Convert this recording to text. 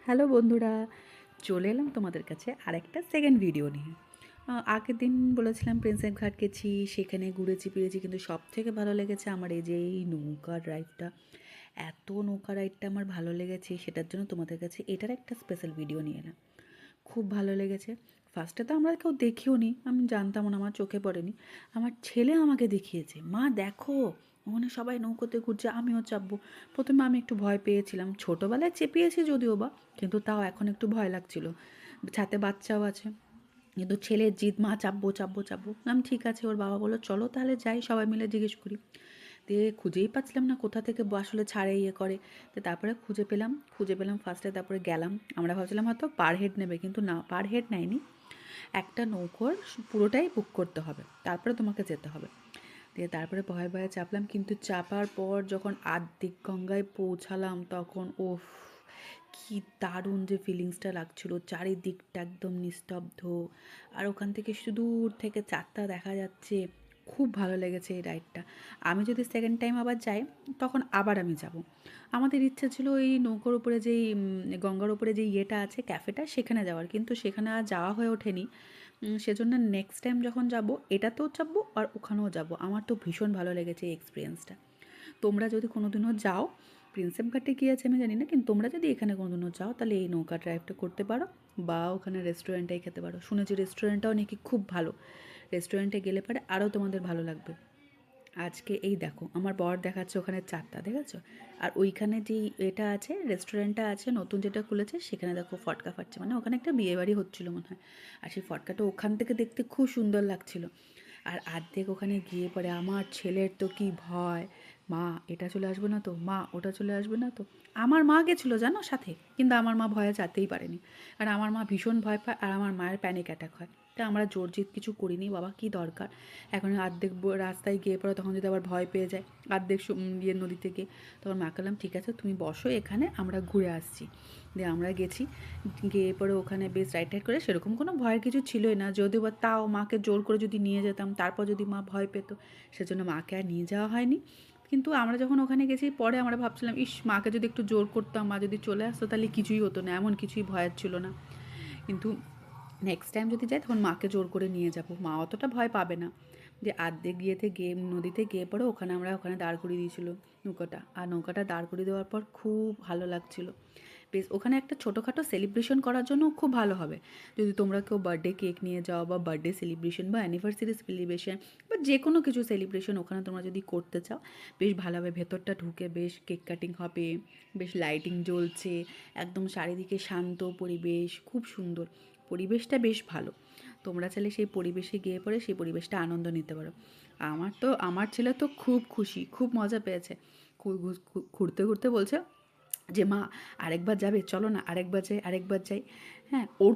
Hello বন্ধুরা, চলে এলাম তোমাদের কাছে আরেকটা সেকেন্ড ভিডিও নিয়ে। আগের দিন বলেছিলাম প্রিন্সেপ ঘাট গেছি, সেখানে ঘুরেছি ফিরেছি, কিন্তু সব থেকে ভালো লেগেছে আমার এই যে এই নৌকার রাইডটা। এত নৌকা রাইডটা আমার ভালো লেগেছে, সেটার জন্য তোমাদের কাছে এটার একটা স্পেশাল ভিডিও নিয়ে এলাম। খুব ভালো লেগেছে। ফার্স্টে তো আমরা কেউ দেখিও নি, আমি জানতাম না, আমার চোখে পড়েনি। আমার ছেলে আমাকে দেখিয়েছে, মা দেখো ওখানে সবাই নৌকোতে ঘুরছে, আমিও চাপবো। প্রথমে আমি একটু ভয় পেয়েছিলাম, ছোটোবেলায় চেপিয়েছি যদিও বা, কিন্তু তাও এখন একটু ভয় লাগছিল। সাথে বাচ্চাও আছে, কিন্তু ছেলের জিদ, মা চাপবো চাপবো চাপবো। আমি ঠিক আছে, ওর বাবা বললো চলো তাহলে যাই, সবাই মিলে জিজ্ঞেস করি। দিয়ে খুঁজেই পাচ্ছিলাম না কোথা থেকে আসলে ছাড়ে ইয়ে করে। তো তারপরে খুঁজে পেলাম ফার্স্টে, তারপরে গেলাম। আমরা ভাবছিলাম হয়তো পার হেড নেবে, কিন্তু না, পার হেড নেয়নি। একটা নৌকোর পুরোটাই বুক করতে হবে, তারপরে তোমাকে যেতে হবে। দিয়ে তারপরে ভয়ে ভয়ে চাপলাম, কিন্তু চাপার পর যখন আর্ধেক গঙ্গায় পৌঁছালাম তখন ওফ, কি দারুণ যে ফিলিংসটা লাগছিল। চারিদিকটা একদম নিস্তব্ধ, আর ওখান থেকে দূর থেকে চাঁদটা দেখা যাচ্ছে। খুব ভালো লেগেছে এই রাইডটা। আমি যদি সেকেন্ড টাইম আবার যাই, তখন আবার আমি যাব। আমাদের ইচ্ছে ছিল এই নৌকার উপরে যেই গঙ্গার উপরে যে ইয়েটা আছে, ক্যাফেটা, সেখানে যাওয়ার, কিন্তু সেখানে আর যাওয়া হয়ে ওঠেনি। সেজন্য নেক্সট টাইম যখন যাব এটাতেও চাপবো আর ওখানেও যাব। আমার তো ভীষণ ভালো লেগেছে এই এক্সপিরিয়েন্সটা। তোমরা যদি কোনো দিনও যাও, প্রিন্সেপ ঘাটে কী আছে আমি জানি না, কিন্তু তোমরা যদি এখানে কোনো দিনও যাও তাহলে এই নৌকা ড্রাইভটা করতে পারো, বা ওখানে রেস্টুরেন্টেই খেতে পারো। শুনেছি রেস্টুরেন্টটাও নাকি খুব ভালো। রেস্টুরেন্টে গেলে পরে আরও তোমাদের ভালো লাগবে। আজকে এই দেখো আমার বর দেখাচ্ছে ওখানে চারটা, দেখেছো? আর ওইখানে যেই এটা আছে, রেস্টুরেন্টটা আছে নতুন যেটা খুলেছে, সেখানে দেখো ফটকা ফাটছে, মানে ওখানে একটা বিয়েবাড়ি হচ্ছিলো মনে হয়। আর সেই ফটকাটা ওখান থেকে দেখতে খুব সুন্দর লাগছিল। আর আর্ধেক ওখানে গিয়ে পরে আমার ছেলের তো কি ভয়, মা এটা চলে আসবে না তো, মা ওটা চলে আসবে না তো। আমার মা গেছিলো জানো সাথে, কিন্তু আমার মা ভয়ে যেতেই পারেনি। আর আমার মা ভীষণ ভয় পায়, আর আমার মায়ের প্যানিক অ্যাটাক হয়। তা আমরা জোর জিদ কিছু করিনি, বাবা কী দরকার। এখন অর্ধেক রাস্তায় গিয়ে পরে তখন যদি আবার ভয় পেয়ে যায়, অর্ধেক ইয়ে নদীতে গিয়ে, তখন মা বললাম ঠিক আছে তুমি বসো এখানে, আমরা ঘুরে আসছি। দিয়ে আমরা গেছি, গিয়ে পরে ওখানে বেশ রাইড টাইড করে, সেরকম কোনো ভয়ের কিছু ছিলই না, যদিও বা তাও মাকে জোর করে যদি নিয়ে যেতাম তারপর যদি মা ভয় পেত, সেজন্য মাকে আর নিয়ে যাওয়া হয়নি। কিন্তু আমরা যখন ওখানে গেছি পরে আমরা ভাবছিলাম, ইস মাকে যদি একটু জোর করতাম, মা যদি চলে আসতো তাহলে কিছুই হতো না, এমন কিছুই ভয়ের ছিল না। কিন্তু নেক্সট টাইম যদি যাই তখন মাকে জোর করে নিয়ে যাব, মা অতটা ভয় পাবে না। যে আর্ধেক গিয়ে নদীতে গিয়ে পরে ওখানে দাঁড় করিয়ে দিয়েছিল নৌকাটা, আর নৌকাটা দাঁড় করিয়ে দেওয়ার পর খুব ভালো লাগছিল। বেশ ওখানে একটা ছোটোখাটো সেলিব্রেশন করার জন্য খুব ভালো হবে। যদি তোমরা কেউ বার্থডে কেক নিয়ে যাও, বা বার্থডে সেলিব্রেশন, বা অ্যানিভার্সারি সেলিব্রেশন, বা যে কোনো কিছু সেলিব্রেশন ওখানে তোমরা যদি করতে চাও, বেশ ভালো হবে। ভেতরটা ঢুকে বেশ কেক কাটিং হবে, বেশ লাইটিং জ্বলছে, একদম চারিদিকে শান্ত পরিবেশ, খুব সুন্দর পরিবেশটা, বেশ ভালো। তোমরা চাইলে সেই পরিবেশে গিয়ে পরে সেই পরিবেশটা আনন্দ নিতে পারো। আমার ছেলে তো খুব খুশি, খুব মজা পেয়েছে। ঘুরতে ঘুরতে বলছে যে মা আরেকবার যাবে, চলো না আরেকবার যাই আরেকবার যাই। হ্যাঁ, ওর